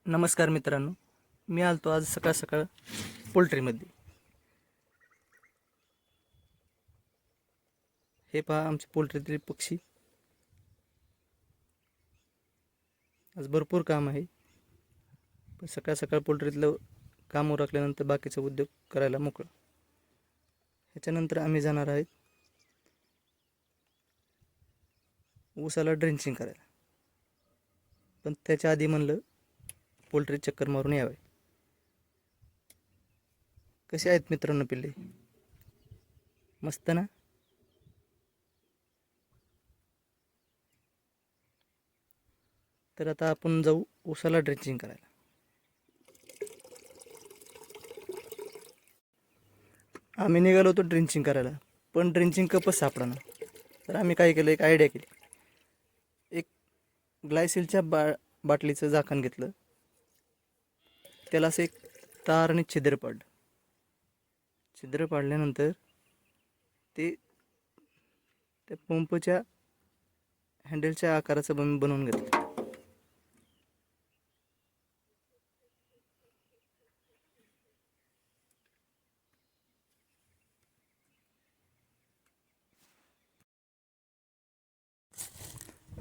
नमस्कार मित्रांनो, मी आलतो आज सकाळ सकाळ पोल्ट्रीमध्ये. हे पहा आमचे पोल्ट्रीतील पक्षी. आज भरपूर काम आहे, पण सकाळ सकाळ पोल्ट्रीतलं काम उरकल्यानंतर बाकीचा उद्योग करायला मोकळं. ह्याच्यानंतर आम्ही जाणार आहेत ऊसाला ड्रेंचिंग करायला, पण त्याच्या आधी म्हणलं पोल्ट्री चक्कर मारून यावे. कसे आहेत मित्रांनो पिल्ले? मस्त ना? तर आता आपण जाऊ ऊसाला ड्रेंचिंग करायला. आम्ही निघालो होतो ड्रेंचिंग करायला, पण ड्रेंचिंग कपच सापडा ना. तर आम्ही काय केलं, एक आयडिया केली. एक ग्लायसिलच्या बाटलीचं झाकण घेतलं, त्याला असं एक ताराने छिद्र पाडल्यानंतर ते त्या पंपच्या हँडलच्या आकाराचं बनवून घेतलं.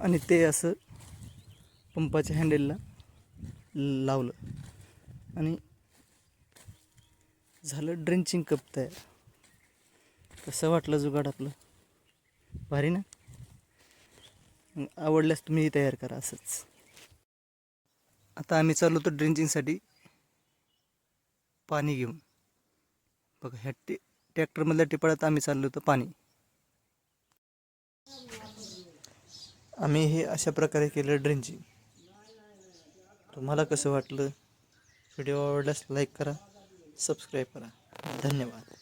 आणि ते असं पंपाच्या हँडलला लावलं आणि झालं ड्रेंचिंग कप तयार. कसं वाटलं जुगाड आपलं? भारी ना? आवडल्यास तुम्ही तयार करा असंच. आता आम्ही चाललो होतो ड्रेंचिंगसाठी पाणी घेऊन. बघा ह्या ट्रॅक्टरमधल्या टिपाळात आम्ही चाललो होतो पाणी. आम्ही हे अशा प्रकारे केलं ड्रेंचिंग. तुम्हाला कसं वाटलं? व्हिडिओ आवडल्यास लाईक करा, सबस्क्राईब करा. धन्यवाद.